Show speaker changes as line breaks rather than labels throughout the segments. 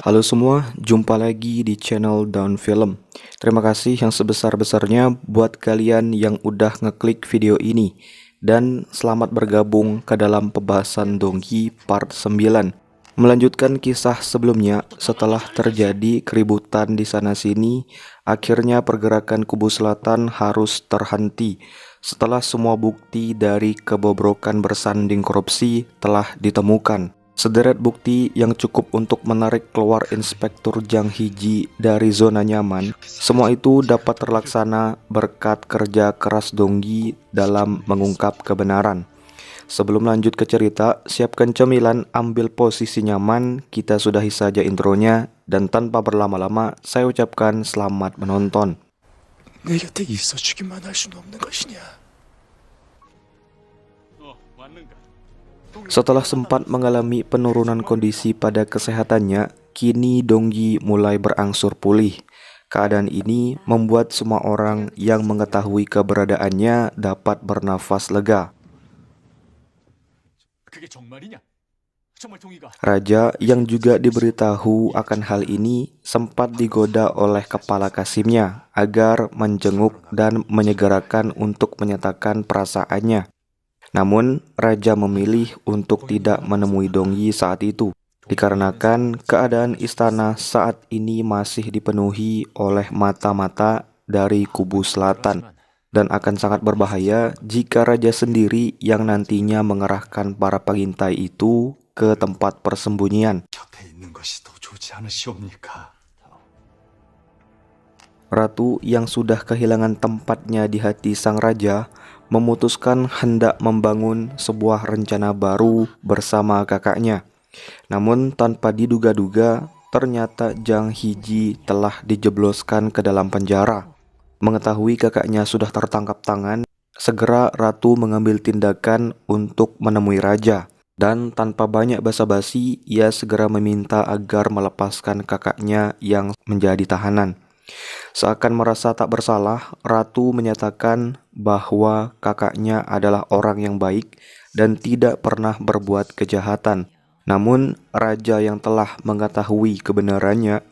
Halo semua, jumpa lagi di channel Daun Film. Terima kasih yang sebesar-besarnya buat kalian yang udah ngeklik video ini. Dan selamat bergabung ke dalam pembahasan Dongki part 9. Melanjutkan kisah sebelumnya, setelah terjadi keributan di sana-sini, akhirnya pergerakan kubu selatan harus terhenti. Setelah semua bukti dari kebobrokan bersanding korupsi telah ditemukan. Sederet bukti yang cukup untuk menarik keluar Inspektur Jang Hiji dari zona nyaman. Semua itu dapat terlaksana berkat kerja keras Donggi dalam mengungkap kebenaran. Sebelum lanjut ke cerita, siapkan cemilan, ambil posisi nyaman, kita sudahi saja intronya, dan tanpa berlama-lama, saya ucapkan selamat menonton.
내 곁에 있어주기만 할 수는 없는 것이냐?
Setelah sempat mengalami penurunan kondisi pada kesehatannya, kini Donggi mulai berangsur pulih. Keadaan ini membuat semua orang yang mengetahui keberadaannya dapat bernafas lega. Raja yang juga diberitahu akan hal ini sempat digoda oleh kepala Kasimnya agar menjenguk dan menyegerakan untuk menyatakan perasaannya. Namun, Raja memilih untuk tidak menemui Donggi saat itu, dikarenakan keadaan istana saat ini masih dipenuhi oleh mata-mata dari kubu selatan, dan akan sangat berbahaya jika Raja sendiri yang nantinya mengerahkan para pengintai itu ke tempat persembunyian. Ratu yang sudah kehilangan tempatnya di hati sang raja memutuskan hendak membangun sebuah rencana baru bersama kakaknya. Namun tanpa diduga-duga, ternyata Jang Hiji telah dijebloskan ke dalam penjara. Mengetahui kakaknya sudah tertangkap tangan, segera Ratu mengambil tindakan untuk menemui raja. Dan tanpa banyak basa-basi, ia segera meminta agar melepaskan kakaknya yang menjadi tahanan. Seakan merasa tak bersalah, Ratu menyatakan bahwa kakaknya adalah orang yang baik dan tidak pernah berbuat kejahatan. Namun, raja yang telah mengetahui kebenarannya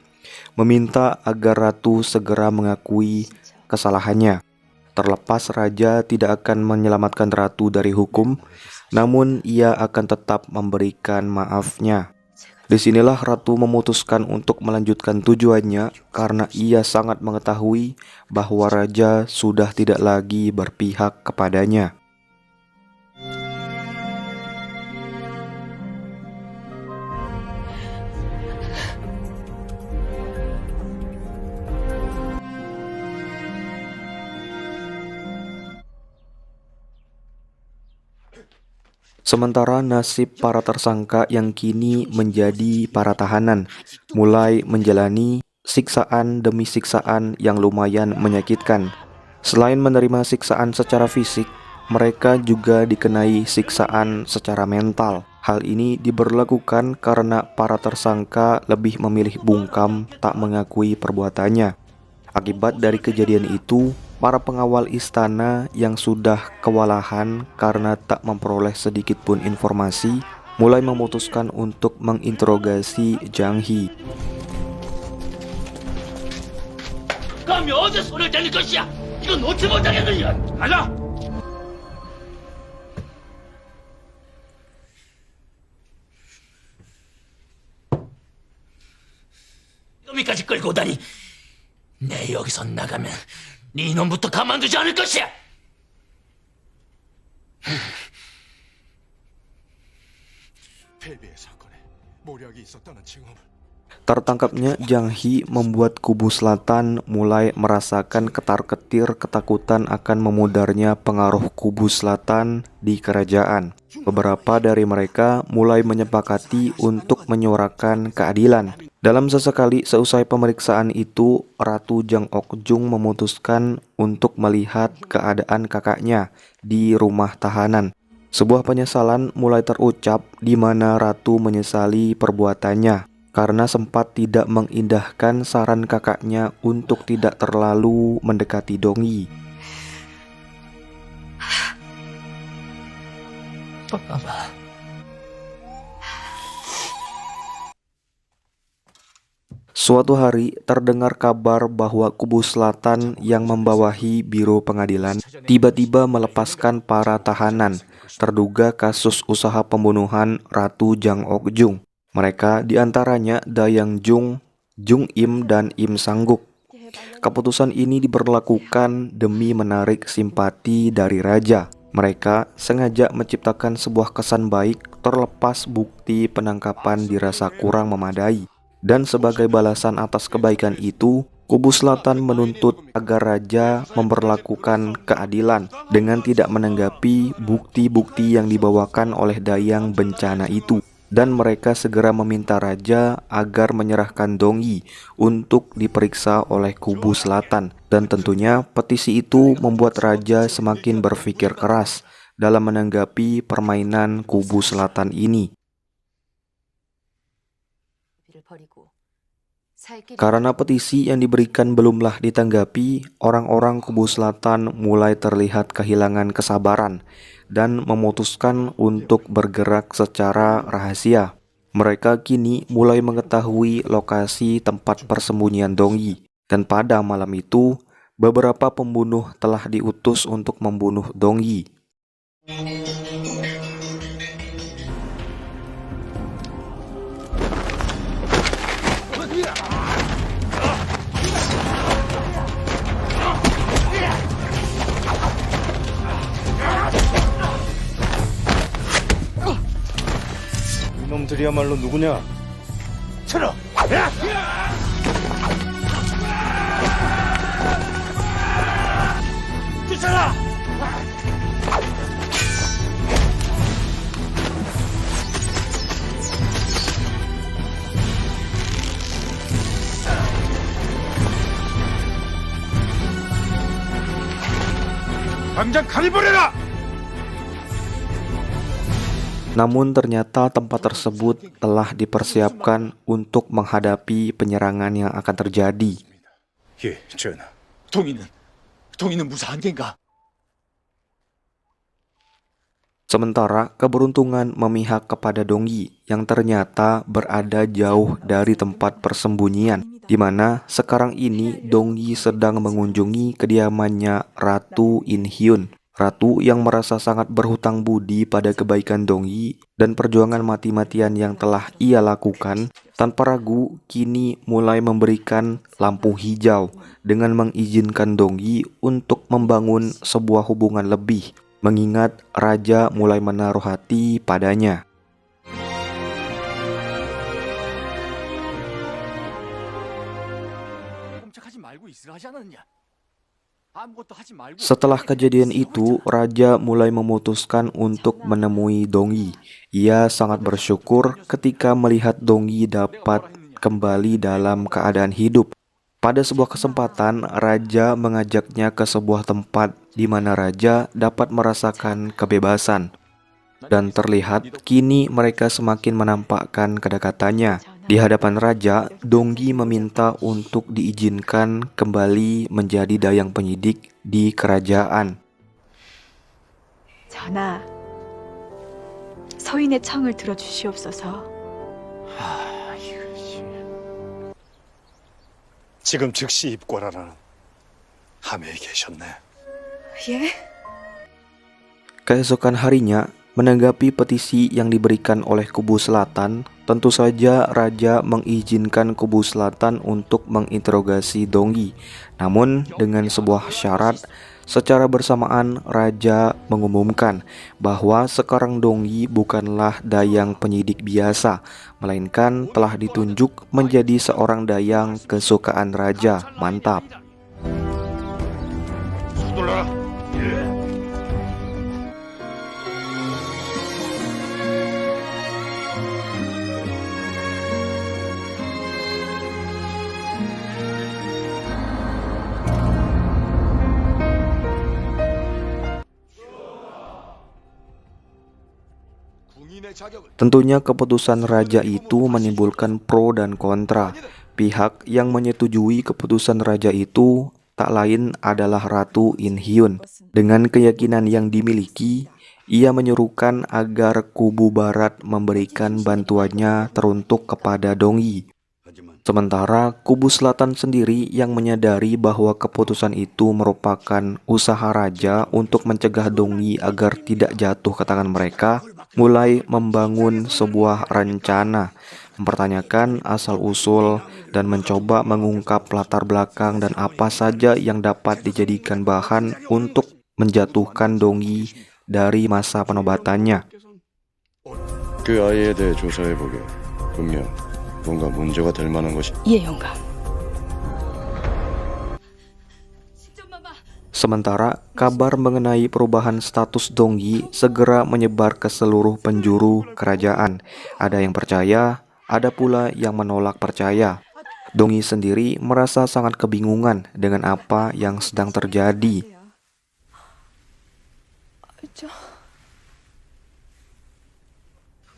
meminta agar Ratu segera mengakui kesalahannya. Terlepas raja tidak akan menyelamatkan Ratu dari hukum, namun ia akan tetap memberikan maafnya. Disinilah Ratu memutuskan untuk melanjutkan tujuannya karena ia sangat mengetahui bahwa raja sudah tidak lagi berpihak kepadanya. Sementara nasib para tersangka yang kini menjadi para tahanan mulai menjalani siksaan demi siksaan yang lumayan menyakitkan. Selain menerima siksaan secara fisik, mereka juga dikenai siksaan secara mental. Hal ini diberlakukan karena para tersangka lebih memilih bungkam tak mengakui perbuatannya. Akibat dari kejadian itu, para pengawal istana yang sudah kewalahan karena tak memperoleh sedikit pun informasi, mulai memutuskan untuk menginterogasi Jang He.
감히 어디서 손을 대는 것이야? 이건 놓지 못하겠느냐? 가자! 여기까지 끌고 오다니 내 여기서 나가면 네 놈부터 가만두지 않을 것이야!
패배의 사건에 모략이 있었다는 징후를
Tertangkapnya Jang He membuat kubu selatan mulai merasakan ketar-ketir ketakutan akan memudarnya pengaruh kubu selatan di kerajaan. Beberapa dari mereka mulai menyepakati untuk menyuarakan keadilan. Dalam sesekali seusai pemeriksaan itu, Ratu Jang Ok-jung memutuskan untuk melihat keadaan kakaknya di rumah tahanan. Sebuah penyesalan mulai terucap di mana Ratu menyesali perbuatannya karena sempat tidak mengindahkan saran kakaknya untuk tidak terlalu mendekati Donggi.
Papa.
Suatu hari terdengar kabar bahwa kubu selatan yang membawahi biro pengadilan tiba-tiba melepaskan para tahanan terduga kasus usaha pembunuhan Ratu Jang Ok-jung. Mereka diantaranya Dayang Jung, Jung Im, dan Im Sangguk. Keputusan ini diberlakukan demi menarik simpati dari raja. Mereka sengaja menciptakan sebuah kesan baik terlepas bukti penangkapan dirasa kurang memadai. Dan sebagai balasan atas kebaikan itu, kubu selatan menuntut agar raja memperlakukan keadilan dengan tidak menanggapi bukti-bukti yang dibawakan oleh dayang bencana itu. Dan mereka segera meminta raja agar menyerahkan Dongyi untuk diperiksa oleh kubu selatan. Dan tentunya petisi itu membuat raja semakin berpikir keras dalam menanggapi permainan kubu selatan ini. Karena petisi yang diberikan belumlah ditanggapi, orang-orang kubu selatan mulai terlihat kehilangan kesabaran dan memutuskan untuk bergerak secara rahasia. Mereka kini mulai mengetahui lokasi tempat persembunyian Dongyi, dan pada malam itu, beberapa pembunuh telah diutus untuk membunuh Dongyi.
이놈들이야말로 누구냐?
들어! 뛰쳐라!
당장 칼을 버려라!
Namun ternyata tempat tersebut telah dipersiapkan untuk menghadapi penyerangan yang akan terjadi.
예, 전하.
동이는 무사한 겐가?
Sementara keberuntungan memihak kepada Dongyi yang ternyata berada jauh dari tempat persembunyian, di mana sekarang ini Dongyi sedang mengunjungi kediamannya Ratu In Hyun. Ratu yang merasa sangat berhutang budi pada kebaikan Dongyi dan perjuangan mati-matian yang telah ia lakukan, tanpa ragu kini mulai memberikan lampu hijau dengan mengizinkan Dongyi untuk membangun sebuah hubungan lebih, mengingat raja mulai menaruh hati padanya.
꼼짝하지 말고 있으라 하지 않았느냐? 아무것도 하지 말고.
Setelah kejadian itu, raja mulai memutuskan untuk menemui Dongyi. Ia sangat bersyukur ketika melihat Dongyi dapat kembali dalam keadaan hidup. Pada sebuah kesempatan, raja mengajaknya ke sebuah tempat di mana raja dapat merasakan kebebasan. Dan terlihat kini mereka semakin menampakkan kedekatannya. Di hadapan raja, Dongyi meminta untuk diizinkan kembali menjadi dayang penyidik di kerajaan.
전하, 서인의 청을 들어주시옵소서.
지금 즉시 입궐하라는 함에 계셨네.
예?
Keesokan harinya, menanggapi petisi yang diberikan oleh kubu selatan, tentu saja raja mengizinkan kubu selatan untuk menginterogasi Dongyi. Namun dengan sebuah syarat, secara bersamaan raja mengumumkan bahwa sekarang Dongyi bukanlah dayang penyidik biasa, melainkan telah ditunjuk menjadi seorang dayang kesukaan raja. Mantap. Tentunya keputusan raja itu menimbulkan pro dan kontra. Pihak yang menyetujui keputusan raja itu tak lain adalah Ratu In Hyun. Dengan keyakinan yang dimiliki, ia menyuruhkan agar kubu barat memberikan bantuannya teruntuk kepada Dongyi. Sementara kubu selatan sendiri yang menyadari bahwa keputusan itu merupakan usaha raja untuk mencegah Dongyi agar tidak jatuh ke tangan mereka, mulai membangun sebuah rencana, mempertanyakan asal-usul, dan mencoba mengungkap latar belakang dan apa saja yang dapat dijadikan bahan untuk menjatuhkan Dongyi dari masa penobatannya.
그 아이에 대해 조사해보게. 분명 뭔가 문제가 될 만한 것이.
예, 영감.
Sementara kabar mengenai perubahan status Dongyi segera menyebar ke seluruh penjuru kerajaan. Ada yang percaya, ada pula yang menolak percaya. Dongyi sendiri merasa sangat kebingungan dengan apa yang sedang terjadi.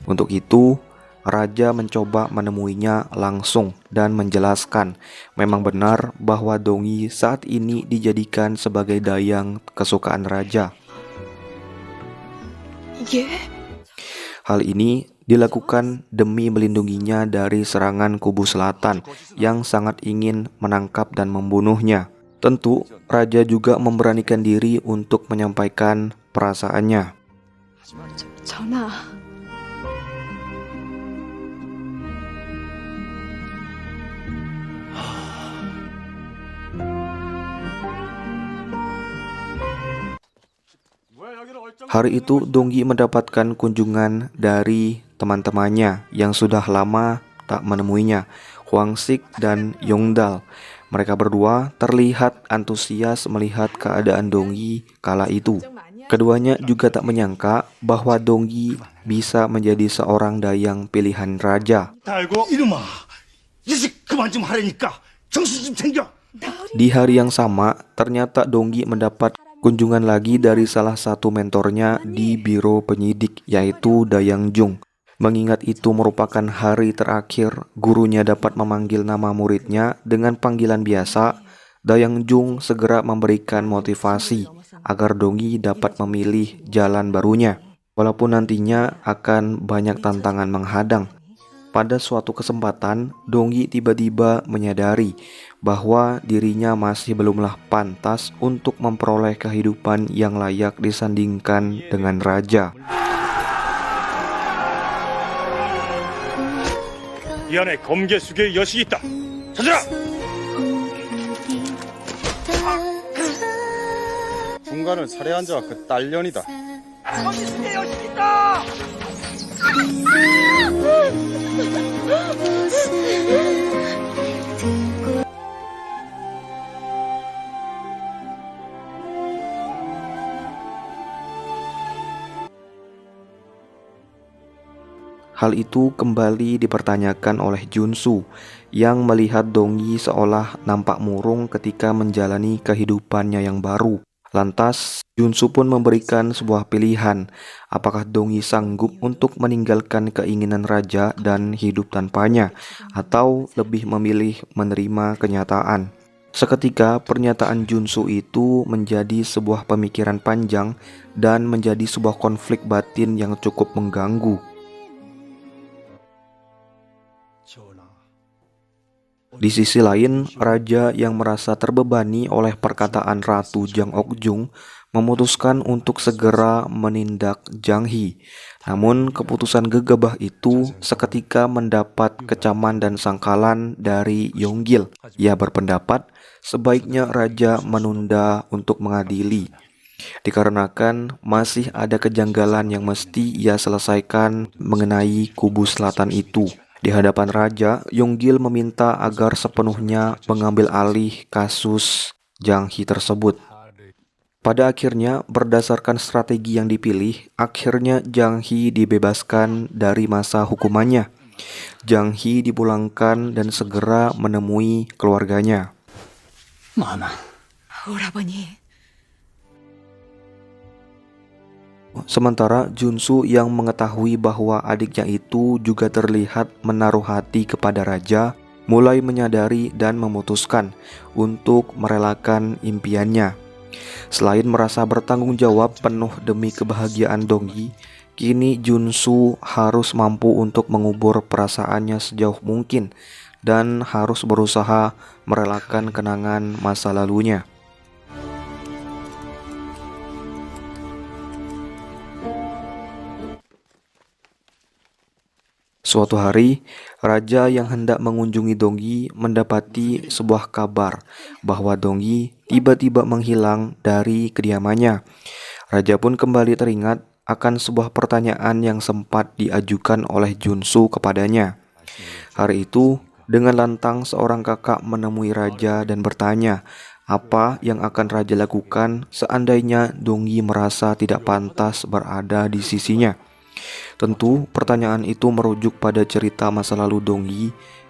Untuk itu, raja mencoba menemuinya langsung dan menjelaskan memang benar bahwa Dongyi saat ini dijadikan sebagai dayang kesukaan raja.
예?
Hal ini dilakukan demi melindunginya dari serangan kubu selatan yang sangat ingin menangkap dan membunuhnya. Tentu, raja juga memberanikan diri untuk menyampaikan perasaannya.
전하.
Hari itu Dongyi mendapatkan kunjungan dari teman-temannya yang sudah lama tak menemuinya, Hwangsik dan Yongdal. Mereka berdua terlihat antusias melihat keadaan Dongyi kala itu. Keduanya juga tak menyangka bahwa Dongyi bisa menjadi seorang dayang pilihan raja.
달고 이놈아 이제 그만 좀 하라니까 정신 좀 챙겨.
Di hari yang sama, ternyata Dongyi mendapat kunjungan lagi dari salah satu mentornya di biro penyidik, yaitu Dayang Jung. Mengingat itu merupakan hari terakhir gurunya dapat memanggil nama muridnya dengan panggilan biasa, Dayang Jung segera memberikan motivasi agar Dongyi dapat memilih jalan barunya, walaupun nantinya akan banyak tantangan menghadang. Pada suatu kesempatan, Dongyi tiba-tiba menyadari bahwa dirinya masih belumlah pantas untuk memperoleh kehidupan yang layak disandingkan dengan raja.
이 안에 검계수계의 여식이 있다. 찾아라. 중간은 살해한 자와 그 딸년이다.
Hal itu kembali dipertanyakan oleh Junsu yang melihat Dongyi seolah nampak murung ketika menjalani kehidupannya yang baru. Lantas, Junsu pun memberikan sebuah pilihan, apakah Dongyi sanggup untuk meninggalkan keinginan raja dan hidup tanpanya, atau lebih memilih menerima kenyataan. Seketika pernyataan Junsu itu menjadi sebuah pemikiran panjang dan menjadi sebuah konflik batin yang cukup mengganggu. Di sisi lain, raja yang merasa terbebani oleh perkataan Ratu Jang Ok-jung memutuskan untuk segera menindak Jang He. Namun keputusan gegabah itu seketika mendapat kecaman dan sangkalan dari Yonggil. Ia berpendapat sebaiknya raja menunda untuk mengadili, dikarenakan masih ada kejanggalan yang mesti ia selesaikan mengenai kubu selatan itu. Di hadapan raja, Yonggil meminta agar sepenuhnya mengambil alih kasus Jang He tersebut. Pada akhirnya, berdasarkan strategi yang dipilih, akhirnya Jang He dibebaskan dari masa hukumannya. Jang He dipulangkan dan segera menemui keluarganya.
마마,
오라버니.
Sementara Junsu yang mengetahui bahwa adiknya itu juga terlihat menaruh hati kepada raja, mulai menyadari dan memutuskan untuk merelakan impiannya. Selain merasa bertanggung jawab penuh demi kebahagiaan Dongyi, kini Junsu harus mampu untuk mengubur perasaannya sejauh mungkin dan harus berusaha merelakan kenangan masa lalunya. Suatu hari, raja yang hendak mengunjungi Donggi mendapati sebuah kabar bahwa Donggi tiba-tiba menghilang dari kediamannya. Raja pun kembali teringat akan sebuah pertanyaan yang sempat diajukan oleh Junsu kepadanya. Hari itu, dengan lantang seorang kakak menemui raja dan bertanya apa yang akan raja lakukan seandainya Donggi merasa tidak pantas berada di sisinya. Tentu pertanyaan itu merujuk pada cerita masa lalu Donggi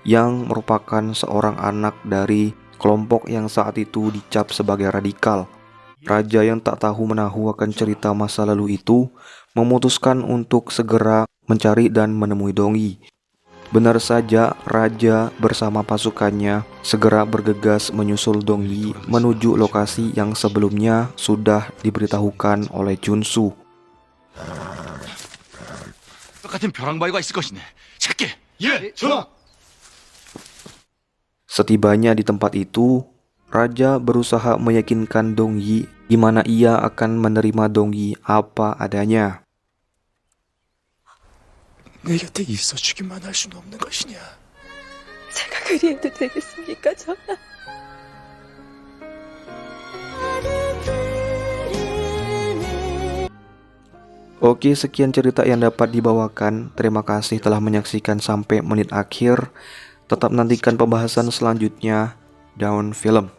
yang merupakan seorang anak dari kelompok yang saat itu dicap sebagai radikal. Raja yang tak tahu menahu akan cerita masa lalu itu memutuskan untuk segera mencari dan menemui Donggi. Benar saja, raja bersama pasukannya segera bergegas menyusul Donggi menuju lokasi yang sebelumnya sudah diberitahukan oleh Junsu.
똑같은 벼랑바위가 있을 것이네. 찾게. 예, 전하.
Setibanya di tempat itu, raja berusaha meyakinkan Donggi di mana ia akan menerima Donggi apa adanya.
내 곁에 있어주기만 할 수는 없는 것이냐?
제가 그리 해도 되겠습니까, 전하?
Oke, sekian cerita yang dapat dibawakan. Terima kasih telah menyaksikan sampai menit akhir. Tetap nantikan pembahasan selanjutnya Daun Film.